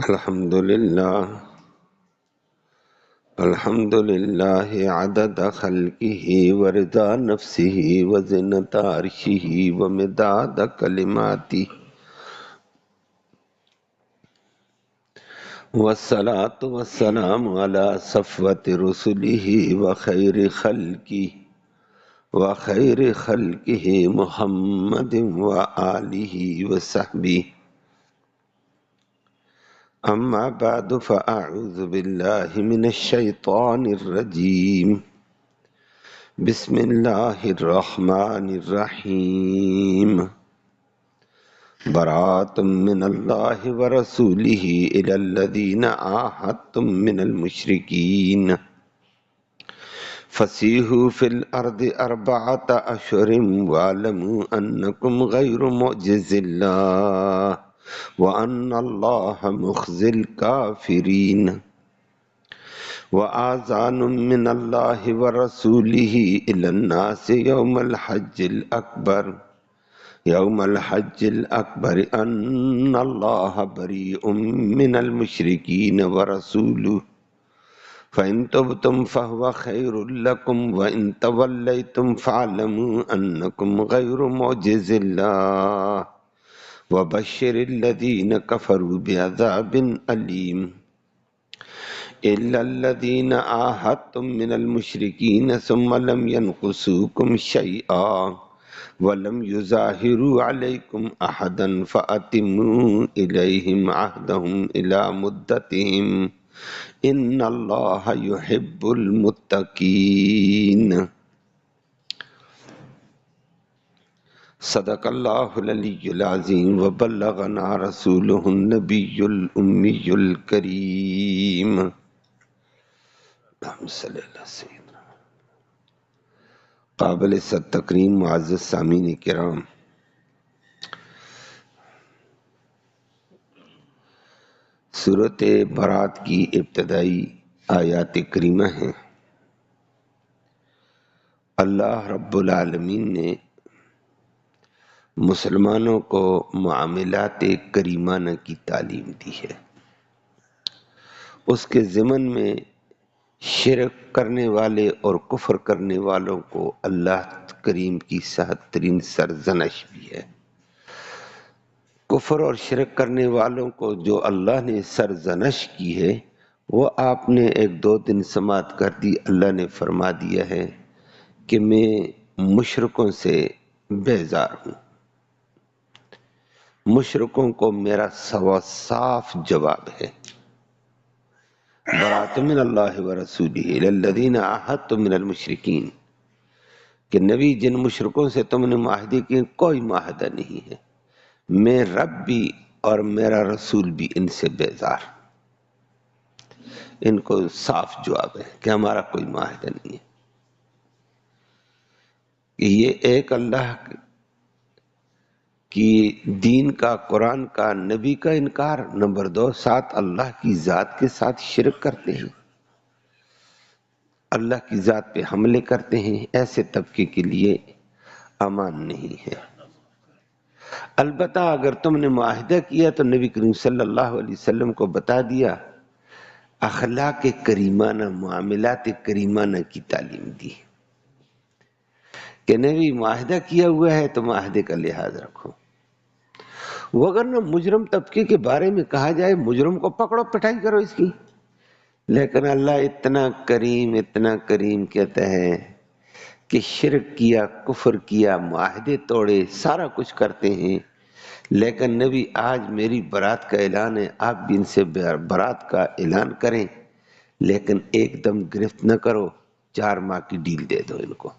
الحمد للہ عدد خلقہ ورضا نفسہ وزنۃ عرشہ ومداد کلماتہ والصلاة والسلام علی صفوۃ رسلہ وخیر خلقہ محمد وآلہ وصحبہ اما بعد فاعوذ باللہ من الشیطان الرجیم بسم اللہ الرحمن الرحیم براۃ من اللہ ورسولہ الی الذین عاہدتم من المشرکین فسیحوا فی الارض اربعۃ اشہر واعلموا انکم غیر معجز اللہ وَأَنَّ اللَّهَ مُخْزِي الْكَافِرِينَ وَآذَانٌ مِّنَ اللَّهِ وَرَسُولِهِ إِلَى النَّاسِ يَوْمَ الْحَجِّ الْأَكْبَرِ أَنَّ اللَّهَ بَرِيءٌ مِّنَ الْمُشْرِكِينَ وَرَسُولُهُ فَإِن تُبْتُمْ فَهُوَ خَيْرٌ لَّكُمْ وَإِن تَوَلَّيْتُمْ فَاعْلَمُوا أَنَّكُمْ غَيْرُ مُعْجِزِ اللَّهِ وَبَشِّرِ الَّذِينَ كَفَرُوا بِعَذَابٍ أَلِيمٍ إِلَّا الَّذِينَ عَاهَدتُّم مِّنَ الْمُشْرِكِينَ ثُمَّ لَمْ يَنقُصُوكُمْ شَيْئًا وَلَمْ يُظَاهِرُوا عَلَيْكُمْ أَحَدًا فَأَتِمُّوا إِلَيْهِمْ عَهْدَهُمْ إِلَى مُدَّتِهِمْ إِنَّ اللَّهَ يُحِبُّ الْمُتَّقِينَ صدق اللہ العلی العظیم وبلغنا رسولہ النبی الامی الکریم اللہم صلی اللہ سیدنا قابل صد تکریم معزز سامعین کرام، سورۃ برات کی ابتدائی آیات کریمہ ہیں۔ اللہ رب العالمین نے مسلمانوں کو معاملات کریمانہ کی تعلیم دی ہے۔ اس کے ضمن میں شرک کرنے والے اور کفر کرنے والوں کو اللہ کریم کی سخت ترین سرزنش بھی ہے۔ کفر اور شرک کرنے والوں کو جو اللہ نے سرزنش کی ہے وہ آپ نے ایک دو دن سماعت کر دی۔ اللہ نے فرما دیا ہے کہ میں مشرکوں سے بیزار ہوں۔ مشرکوں کو میرا صاف جواب ہے، براۃ من اللہ ورسولہ الی الذین عاہدتم من المشرکین، کہ نبی جن مشرکوں سے تم نے معاہدے کیے کوئی معاہدہ نہیں ہے، میں رب بھی اور میرا رسول بھی ان سے بیزار۔ ان کو صاف جواب ہے کہ ہمارا کوئی معاہدہ نہیں ہے۔ یہ ایک اللہ کی دین کا، قرآن کا، نبی کا انکار، نمبر دو ساتھ اللہ کی ذات کے ساتھ شرک کرتے ہیں، اللہ کی ذات پہ حملے کرتے ہیں۔ ایسے طبقے کے لیے امان نہیں ہے۔ البتہ اگر تم نے معاہدہ کیا تو نبی کریم صلی اللہ علیہ وسلم کو بتا دیا، اخلاق کریمانہ، معاملات کریمانہ کی تعلیم دی کہ نبی معاہدہ کیا ہوا ہے تو معاہدے کا لحاظ رکھو۔ وگرنہ مجرم طبقے کے بارے میں کہا جائے مجرم کو پکڑو، پٹائی کرو اس کی، لیکن اللہ اتنا کریم کہتا ہے کہ شرک کیا، کفر کیا، معاہدے توڑے، سارا کچھ کرتے ہیں، لیکن نبی آج میری برات کا اعلان ہے، آپ بھی ان سے برات کا اعلان کریں، لیکن ایک دم گرفت نہ کرو، 4 ماہ کی ڈیل دے دو ان کو۔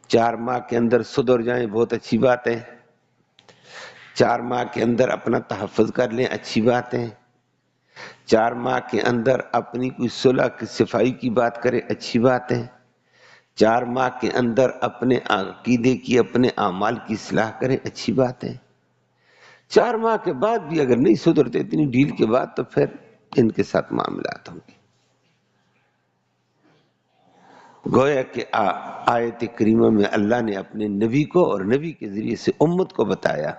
4 ماہ کے اندر سدھر جائیں بہت اچھی بات ہے، 4 ماہ کے اندر اپنا تحفظ کر لیں اچھی بات ہے، 4 ماہ کے اندر اپنی کوئی صلح کی صفائی کی بات کرے اچھی بات ہے، 4 ماہ کے اندر اپنے عقیدے کی، اپنے اعمال کی اصلاح کرے اچھی بات ہے۔ 4 ماہ کے بعد بھی اگر نہیں سدھرتے اتنی ڈیل کے بعد تو پھر ان کے ساتھ معاملات ہوں گے۔ گویا کہ آیت کریمہ میں اللہ نے اپنے نبی کو اور نبی کے ذریعے سے امت کو بتایا،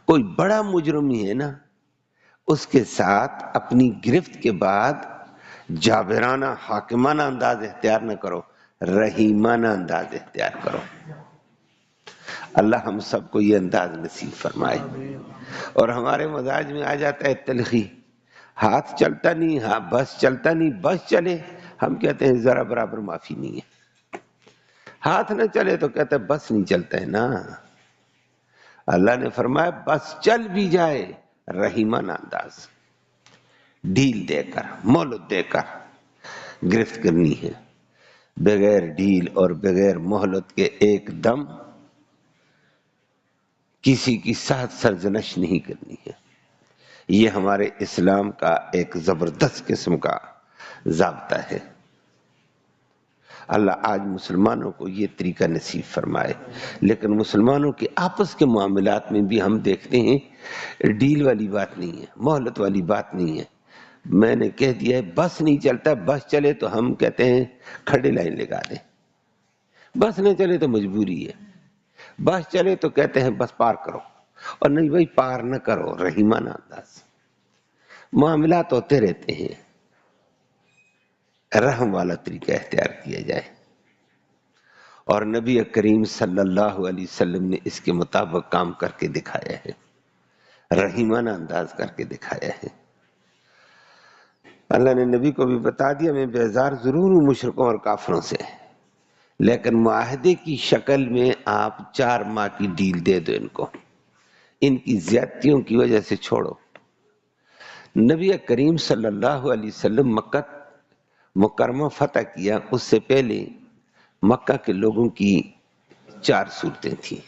کوئی بڑا مجرم ہی ہے نا، اس کے ساتھ اپنی گرفت کے بعد جابرانہ حاکمانہ انداز اختیار نہ کرو، رحیمانہ انداز اختیار کرو۔ اللہ ہم سب کو یہ انداز نصیب فرمائے۔ اور ہمارے مزاج میں آ جاتا ہے تلخی، ہاتھ چلتا نہیں، ہاں بس چلتا نہیں، بس چلے ہم کہتے ہیں ذرا برابر معافی نہیں ہے، ہاتھ نہ چلے تو کہتے ہیں بس نہیں چلتا ہے نا۔ اللہ نے فرمایا بس چل بھی جائے رحیمانہ انداز، ڈھیل دے کر، مہلت دے کر گرفت کرنی ہے، بغیر ڈھیل اور بغیر مہلت کے ایک دم کسی کی سخت سرزنش نہیں کرنی ہے۔ یہ ہمارے اسلام کا ایک زبردست قسم کا ضابطہ ہے۔ اللہ آج مسلمانوں کو یہ طریقہ نصیب فرمائے۔ لیکن مسلمانوں کے آپس کے معاملات میں بھی ہم دیکھتے ہیں ڈیل والی بات نہیں ہے، مہلت والی بات نہیں ہے۔ میں نے کہہ دیا ہے بس نہیں چلتا، بس چلے تو ہم کہتے ہیں کھڑے لائن لگا دیں، بس نہیں چلے تو مجبوری ہے، بس چلے تو کہتے ہیں بس پار کرو، اور نہیں بھائی پار نہ کرو، رحیمانہ انداز۔ معاملات ہوتے رہتے ہیں، رحم والا طریقہ اختیار کیا جائے، اور نبی کریم صلی اللہ علیہ وسلم نے اس کے مطابق کام کر کے دکھایا ہے، رحیمانہ انداز کر کے دکھایا ہے۔ اللہ نے نبی کو بھی بتا دیا میں بیزار ضرور ہوں مشرکوں اور کافروں سے، لیکن معاہدے کی شکل میں آپ 4 ماہ کی ڈیل دے دو، ان کو ان کی زیادتیوں کی وجہ سے چھوڑو۔ نبی کریم صلی اللہ علیہ وسلم مکہ مکرمہ فتح کیا، اس سے پہلے مکہ کے لوگوں کی 4 صورتیں تھیں۔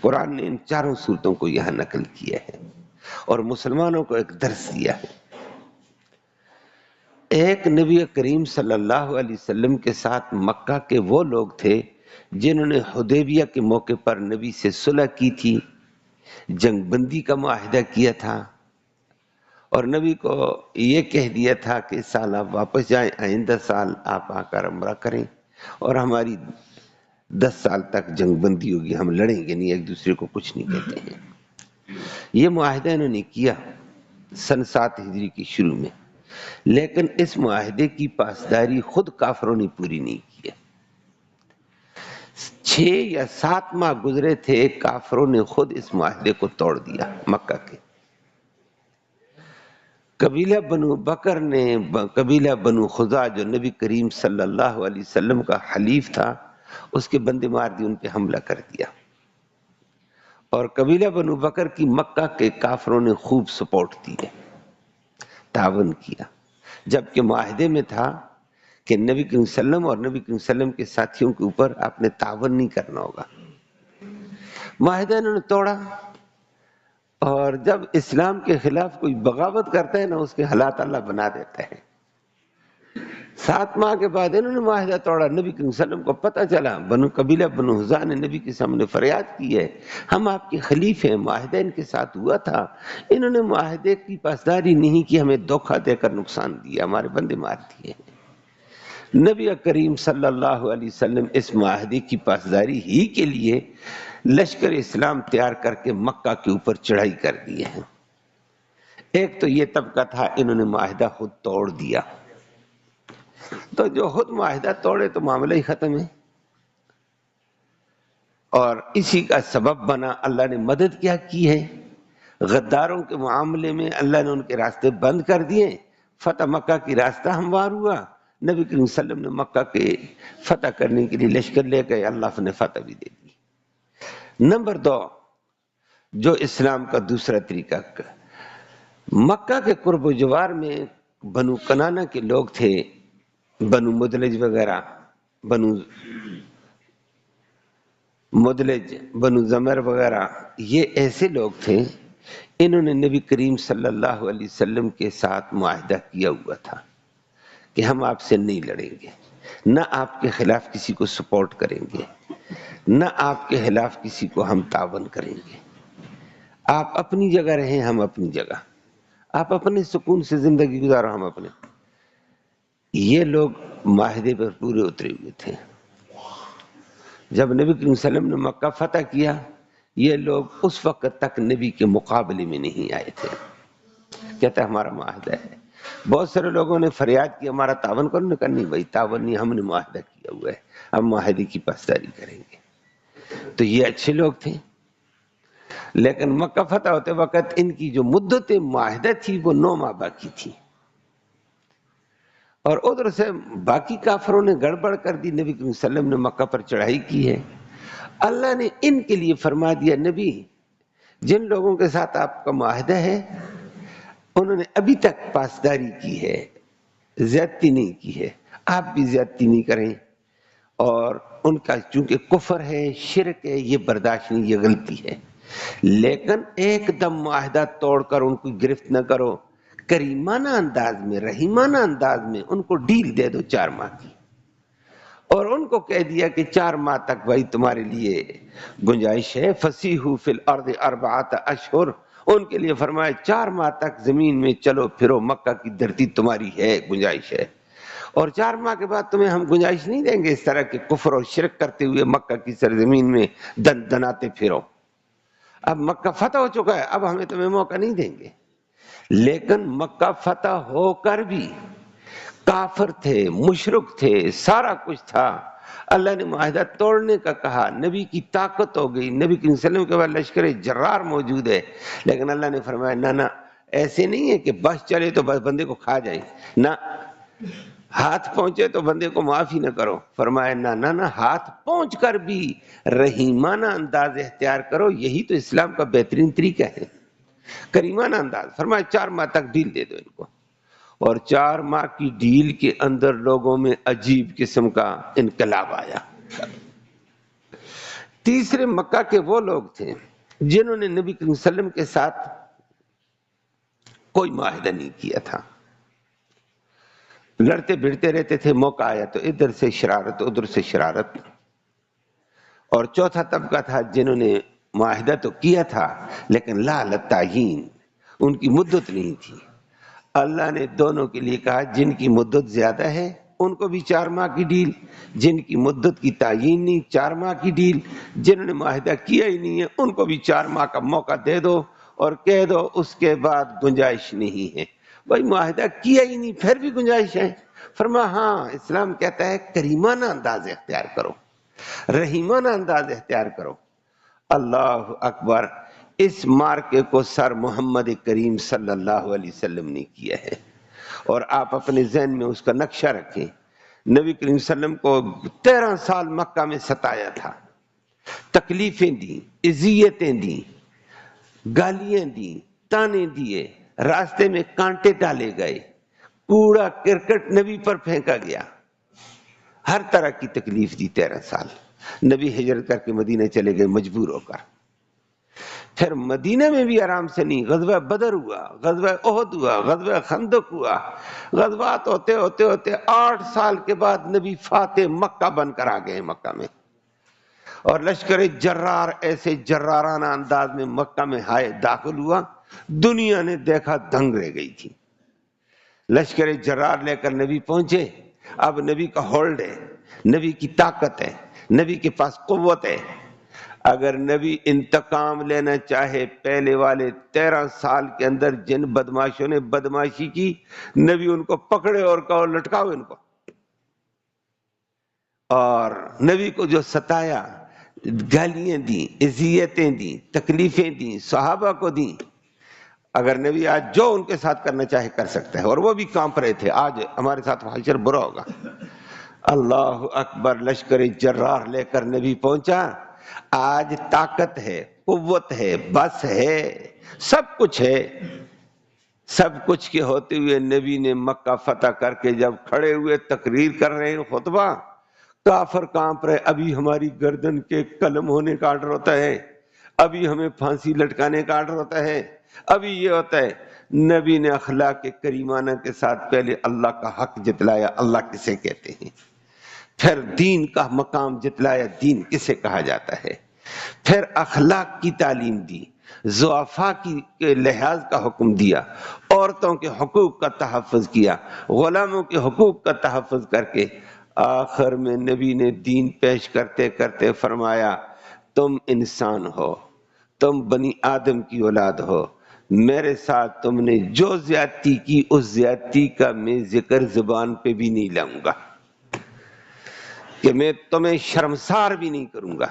قرآن نے ان 4 صورتوں کو یہاں نقل کیا ہے اور مسلمانوں کو ایک درس دیا ہے۔ ایک نبی کریم صلی اللہ علیہ وسلم کے ساتھ مکہ کے وہ لوگ تھے جنہوں نے حدیبیہ کے موقع پر نبی سے صلح کی تھی، جنگ بندی کا معاہدہ کیا تھا، اور نبی کو یہ کہہ دیا تھا کہ اس سال آپ واپس جائیں، آئندہ سال آپ آ کر عمرہ کریں، اور ہماری 10 سال تک جنگ بندی ہوگی، ہم لڑیں گے نہیں، ایک دوسرے کو کچھ نہیں کہتے ہیں۔ یہ معاہدہ انہوں نے کیا سن 7 ہجری کی شروع میں، لیکن اس معاہدے کی پاسداری خود کافروں نے پوری نہیں کی ہے۔ 6 یا 7 ماہ گزرے تھے، کافروں نے خود اس معاہدے کو توڑ دیا۔ مکہ کے قبیلہ بنو بکر نے، قبیلہ بنو خزاع جو نبی کریم صلی اللہ علیہ وسلم کا حلیف تھا، اس کے بندے مار دی، ان پہ حملہ کر دیا، اور قبیلہ بنو بکر کی مکہ کے کافروں نے خوب سپورٹ دی ہے، تعاون کیا، جبکہ معاہدے میں تھا کہ نبی کریم صلی اللہ علیہ وسلم اور نبی کریم صلی اللہ علیہ وسلم کے ساتھیوں کے اوپر آپ نے تعاون نہیں کرنا ہوگا۔ معاہدہ انہوں نے توڑا، اور جب اسلام کے خلاف کوئی بغاوت کرتا ہے نا، اس کے حالات اللہ بنا دیتا ہے۔ 7 ماہ کے بعد انہوں نے معاہدہ توڑا، نبی کریم صلی اللہ علیہ وسلم کو پتہ چلا، قبیلہ بنو خزاع نے نبی کے سامنے فریاد کی ہے، ہم آپ کے خلیفے ہیں، معاہدہ ان کے ساتھ ہوا تھا، انہوں نے معاہدے کی پاسداری نہیں کی، ہمیں دھوکہ دے کر نقصان دیا، ہمارے بندے مار دیے۔ نبی کریم صلی اللہ علیہ وسلم اس معاہدے کی پاسداری ہی کے لیے لشکر اسلام تیار کر کے مکہ کے اوپر چڑھائی کر دی ہے۔ ایک تو یہ طبقہ تھا، انہوں نے معاہدہ خود توڑ دیا، تو جو خود معاہدہ توڑے تو معاملہ ہی ختم ہے، اور اسی کا سبب بنا اللہ نے مدد کیا کی ہے۔ غداروں کے معاملے میں اللہ نے ان کے راستے بند کر دیے، فتح مکہ کی راستہ ہموار ہوا، نبی کریم صلی اللہ علیہ وسلم نے مکہ کے فتح کرنے کے لیے لشکر لے گئے، اللہ نے فتح بھی دے دی۔ نمبر 2 جو اسلام کا دوسرا طریقہ، مکہ کے قرب و جوار میں بنو کنانہ کے لوگ تھے، بنو مدلج وغیرہ، بنو مدلج، بنو زمر وغیرہ، یہ ایسے لوگ تھے، انہوں نے نبی کریم صلی اللہ علیہ وسلم کے ساتھ معاہدہ کیا ہوا تھا کہ ہم آپ سے نہیں لڑیں گے، نہ آپ کے خلاف کسی کو سپورٹ کریں گے، نہ آپ کے خلاف کسی کو ہم تعاون کریں گے، آپ اپنی جگہ رہیں، ہم اپنی جگہ، آپ اپنے سکون سے زندگی گزارو، ہم اپنے۔ یہ لوگ معاہدے پر پورے اترے ہوئے تھے۔ جب نبی کریم صلی اللہ علیہ وسلم نے مکہ فتح کیا، یہ لوگ اس وقت تک نبی کے مقابلے میں نہیں آئے تھے، کہتا ہے ہمارا معاہدہ ہے۔ بہت سارے لوگوں نے فریاد کی ہمارا تعاون کرو، نے کہا نہیں بھائی تعاون نہیں، ہم نے معاہدہ کیا ہوا ہے، ہم معاہدے کی پاسداری کریں گے۔ تو یہ اچھے لوگ تھے، لیکن مکہ فتح ہوتے وقت ان کی جو مدت معاہدہ تھی وہ 9 ماہ باقی تھی، اور ادھر سے باقی کافروں نے گڑبڑ کر دی، نبی کریم صلی اللہ علیہ وسلم نے مکہ پر چڑھائی کی ہے۔ اللہ نے ان کے لیے فرما دیا نبی جن لوگوں کے ساتھ آپ کا معاہدہ ہے انہوں نے ابھی تک پاسداری کی ہے، زیادتی نہیں کی ہے، آپ بھی زیادتی نہیں کریں، اور ان کا چونکہ کفر ہے، شرک ہے، یہ برداشت نہیں، یہ غلطی ہے، لیکن ایک دم معاہدہ توڑ کر ان کو گرفت نہ کرو، کریمانہ انداز میں، رحیمانہ انداز میں ان کو ڈیل دے دو 4 ماہ کی، اور ان کو کہہ دیا کہ 4 ماہ تک بھائی تمہارے لیے گنجائش ہے، فسیحوا فی الارض 4 اشہر، ان کے لیے فرمایا 4 ماہ تک زمین میں چلو پھرو، مکہ کی دھرتی تمہاری ہے، گنجائش ہے، اور 4 ماہ کے بعد تمہیں ہم گنجائش نہیں دیں گے اس طرح کے کفر اور شرک کرتے ہوئے مکہ کی سرزمین میں دن دناتے پھرو، اب مکہ فتح ہو چکا ہے، اب ہمیں تمہیں موقع نہیں دیں گے۔ لیکن مکہ فتح ہو کر بھی کافر تھے، مشرک تھے، سارا کچھ تھا، اللہ نے معاہدہ توڑنے کا کہا، نبی کی طاقت ہو گئی، نبی صلی اللہ علیہ وسلم کے بعد لشکر جرار موجود ہے، لیکن اللہ نے فرمایا نہ ایسے نہیں ہے کہ بس چلے تو بس بندے کو کھا جائیں، نہ ہاتھ پہنچے تو بندے کو معافی نہ کرو، فرمایا نہ ہاتھ پہنچ کر بھی رحیمانہ انداز اختیار کرو، یہی تو اسلام کا بہترین طریقہ ہے، کریمانہ انداز، فرمایا 4 ماہ تک ڈیل دے دو ان کو، اور 4 ماہ کی ڈیل کے اندر لوگوں میں عجیب قسم کا انقلاب آیا۔ تیسرے مکہ کے وہ لوگ تھے جنہوں نے نبی صلی اللہ علیہ وسلم کے ساتھ کوئی معاہدہ نہیں کیا تھا، لڑتے بھڑتے رہتے تھے، موقع آیا تو ادھر سے شرارت ادھر سے شرارت، اور چوتھا طبقہ تھا جنہوں نے معاہدہ تو کیا تھا لیکن لا تعیین، ان کی مدت نہیں تھی، اللہ نے دونوں کے لیے کہا جن کی مدت زیادہ ہے ان کو بھی 4 ماہ کی ڈیل، جن کی مدت کی تعیین نہیں 4 ماہ کی ڈیل، جنہوں نے معاہدہ کیا ہی نہیں ہے ان کو بھی 4 ماہ کا موقع دے دو، اور کہہ دو اس کے بعد گنجائش نہیں ہے۔ بھائی معاہدہ کیا ہی نہیں پھر بھی گنجائش ہے؟ فرمایا ہاں، اسلام کہتا ہے کریمانہ انداز اختیار کرو، رحیمانہ انداز اختیار کرو۔ اللہ اکبر، اس مارکے کو سر محمد کریم صلی اللہ علیہ وسلم نے کیا ہے، اور آپ اپنے ذہن میں اس کا نقشہ رکھیں، نبی کریم صلی اللہ علیہ وسلم کو 13 سال مکہ میں ستایا تھا، تکلیفیں دیں، اذیتیں دیں، گالیاں دیں، تانے دیے، راستے میں کانٹے ڈالے گئے، کوڑا کرکٹ نبی پر پھینکا گیا، ہر طرح کی تکلیف دی 13 سال۔ نبی ہجرت کر کے مدینہ چلے گئے مجبور ہو کر، پھر مدینہ میں بھی آرام سے نہیں، غزوہ بدر ہوا، غزوہ احد ہوا، غزوہ خندق ہوا، غزوات ہوتے ہوتے ہوتے 8 سال کے بعد نبی فاتح مکہ بن کر آ گئے مکہ میں، اور لشکر جرار ایسے جرارانہ انداز میں مکہ میں داخل ہوا، دنیا نے دیکھا دنگ رہ گئی تھی۔ لشکر جرار لے کر نبی پہنچے، اب نبی کا ہولڈ ہے، نبی کی طاقت ہے، نبی کے پاس قوت ہے، اگر نبی انتقام لینا چاہے پہلے والے 13 سال کے اندر جن بدماشوں نے بدماشی کی، نبی ان کو پکڑے اور کہو لٹکاؤ ان کو، اور نبی کو جو ستایا، گالیاں دیں، اذیتیں دیں، تکلیفیں دیں، صحابہ کو دیں، اگر نبی آج جو ان کے ساتھ کرنا چاہے کر سکتا ہے، اور وہ بھی کانپ رہے تھے آج ہمارے ساتھ حشر برا ہوگا۔ اللہ اکبر، لشکر جرار لے کر نبی پہنچا، آج طاقت ہے، قوت ہے، بس ہے، سب کچھ ہے، سب کچھ کے ہوتے ہوئے نبی نے مکہ فتح کر کے جب کھڑے ہوئے تقریر کر رہے ہیں، خطبہ، کافر کانپ رہے، ابھی ہماری گردن کے قلم ہونے کا آرڈر ہوتا ہے، ابھی ہمیں پھانسی لٹکانے کا آرڈر ہوتا ہے، ابھی یہ ہوتا ہے۔ نبی نے اخلاق کریمانہ کے ساتھ پہلے اللہ کا حق جتلایا، اللہ کسے کہتے ہیں، پھر دین کا مقام جتلایا، دین کسے کہا جاتا ہے، پھر اخلاق کی تعلیم دی، ضعفاء کے لحاظ کا حکم دیا، عورتوں کے حقوق کا تحفظ کیا، غلاموں کے حقوق کا تحفظ کر کے آخر میں نبی نے دین پیش کرتے کرتے فرمایا تم انسان ہو، تم بنی آدم کی اولاد ہو، میرے ساتھ تم نے جو زیادتی کی اس زیادتی کا میں ذکر زبان پہ بھی نہیں لاؤں گا، کہ میں تمہیں شرمسار بھی نہیں کروں گا۔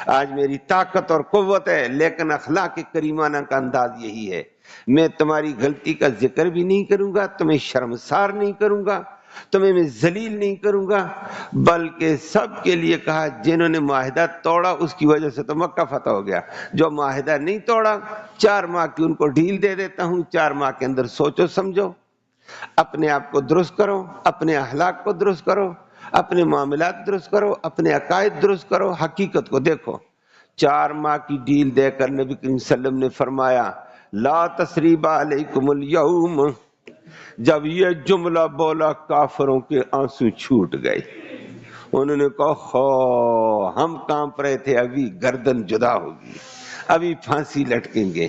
آج میری طاقت اور قوت ہے، لیکن اخلاق کریمانہ کا انداز یہی ہے، میں تمہاری غلطی کا ذکر بھی نہیں کروں گا، تمہیں شرمسار نہیں کروں گا، تمہیں میں ذلیل نہیں کروں گا، بلکہ سب کے لیے کہا جنہوں نے معاہدہ توڑا اس کی وجہ سے تو مکہ فتح ہو گیا، جو معاہدہ نہیں توڑا 4 ماہ کی ان کو ڈھیل دے دیتا ہوں، 4 ماہ کے اندر سوچو سمجھو، اپنے آپ کو درست کرو، اپنے اخلاق کو درست کرو، اپنے معاملات درست کرو، اپنے عقائد درست کرو، حقیقت کو دیکھو۔ 4 ماہ کی ڈیل دے کر نبی کریم صلی اللہ علیہ وسلم نے فرمایا لا تثریب علیکم اليوم، جب یہ جملہ بولا کافروں کے آنسو چھوٹ گئے، انہوں نے کہا خو ہم کانپ رہے تھے، ابھی گردن جدا ہوگی، ابھی پھانسی لٹکیں گے۔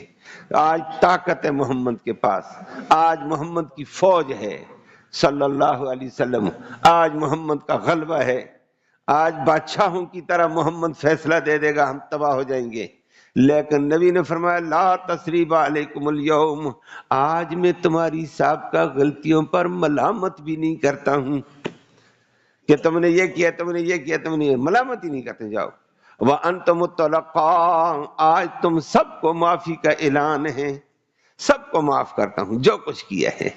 آج طاقت ہے محمد کے پاس، آج محمد کی فوج ہے صلی اللہ علیہ وسلم، آج محمد کا غلبہ ہے، آج بادشاہوں کی طرح محمد فیصلہ دے دے گا، ہم تباہ ہو جائیں گے۔ لیکن نبی نے فرمایا لا تثریب علیکم اليوم، آج میں تمہاری سابقہ غلطیوں پر ملامت بھی نہیں کرتا ہوں کہ تم نے یہ کیا، تم نے یہ کیا، تم نے یہ، ملامت ہی نہیں کرتے جاؤ۔ وَأَنْتُمُ الطُّلَقَاءُ، آج تم سب کو معافی کا اعلان ہے، سب کو معاف کرتا ہوں جو کچھ کیا ہے۔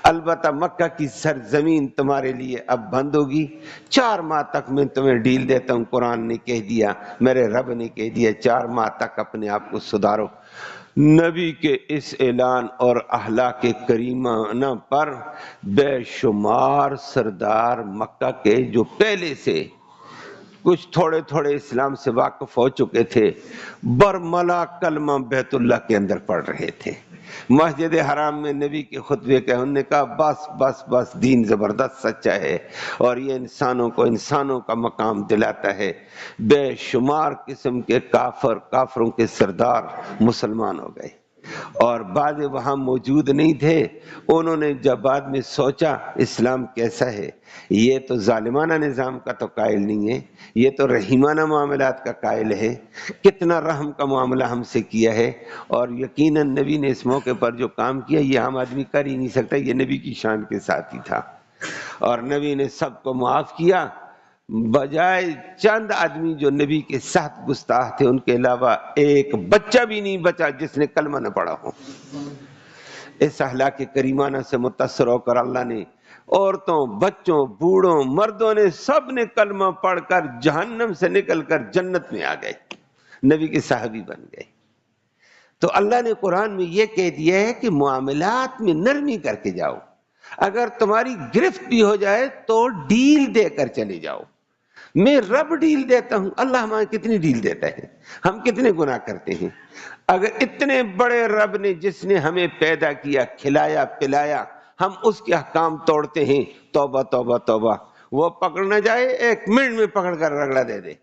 البتہ مکہ کی سرزمین تمہارے لیے اب بند ہوگی، 4 ماہ تک میں تمہیں ڈیل دیتا ہوں، قرآن نے کہہ دیا، میرے رب نے کہہ دیا، 4 ماہ تک اپنے آپ کو سدھارو۔ نبی کے اس اعلان اور اخلاق کریمانہ پر بے شمار سردار مکہ کے جو پہلے سے کچھ تھوڑے تھوڑے اسلام سے واقف ہو چکے تھے، برملا کلمہ بیت اللہ کے اندر پڑھ رہے تھے، مسجد حرام میں نبی کے خطبے کہ انہوں نے کہا بس بس بس، دین زبردست سچا ہے اور یہ انسانوں کو انسانوں کا مقام دلاتا ہے۔ بے شمار قسم کے کافروں کے سردار مسلمان ہو گئے، اور بعض وہاں موجود نہیں تھے، انہوں نے جب بعد میں سوچا اسلام کیسا ہے، یہ تو ظالمانہ نظام کا تو قائل نہیں ہے، یہ تو رحیمانہ معاملات کا قائل ہے، کتنا رحم کا معاملہ ہم سے کیا ہے، اور یقیناً نبی نے اس موقع پر جو کام کیا یہ عام آدمی کر ہی نہیں سکتا، یہ نبی کی شان کے ساتھ ہی تھا، اور نبی نے سب کو معاف کیا، بجائے چند آدمی جو نبی کے ساتھ گستاخ تھے، ان کے علاوہ ایک بچہ بھی نہیں بچا جس نے کلمہ نہ پڑھا ہو۔ اس اخلاق کریمانہ سے متاثر ہو کر اللہ نے عورتوں، بچوں، بوڑھوں، مردوں نے سب نے کلمہ پڑھ کر جہنم سے نکل کر جنت میں آ گئے، نبی کے صحابی بن گئے۔ تو اللہ نے قرآن میں یہ کہہ دیا ہے کہ معاملات میں نرمی کر کے جاؤ، اگر تمہاری گرفت بھی ہو جائے تو ڈیل دے کر چلے جاؤ۔ میں رب ڈیل دیتا ہوں، اللہ ہمیں کتنی ڈیل دیتا ہے، ہم کتنے گناہ کرتے ہیں۔ اگر اتنے بڑے رب نے جس نے ہمیں پیدا کیا، کھلایا پلایا، ہم اس کے احکام توڑتے ہیں، توبہ توبہ توبہ، وہ پکڑ نہ جائے 1 منٹ میں پکڑ کر رگڑا دے دے،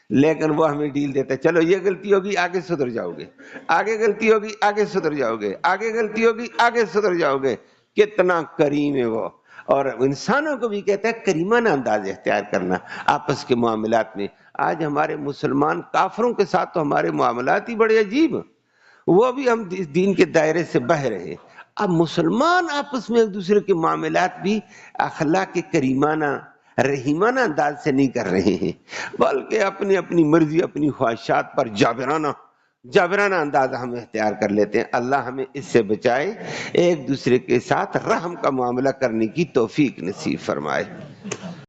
لیکن وہ ہمیں ڈیل دیتا ہے، چلو یہ غلطی ہوگی آگے سدھر جاؤ گے، آگے غلطی ہوگی آگے سدھر جاؤ گے، آگے غلطی ہوگی آگے سدھر جاؤ گے۔ کتنا کریم ہے وہ، اور انسانوں کو بھی کہتا ہے کریمانہ انداز اختیار کرنا آپس کے معاملات میں۔ آج ہمارے مسلمان کافروں کے ساتھ تو ہمارے معاملات ہی بڑے عجیب، وہ بھی ہم دین کے دائرے سے بہر رہے، اب مسلمان آپس میں ایک دوسرے کے معاملات بھی اخلاق کریمانہ رحیمانہ انداز سے نہیں کر رہے ہیں، بلکہ اپنی اپنی مرضی، اپنی خواہشات پر جابرانہ انداز ہم اختیار کر لیتے ہیں۔ اللہ ہمیں اس سے بچائے، ایک دوسرے کے ساتھ رحم کا معاملہ کرنے کی توفیق نصیب فرمائے۔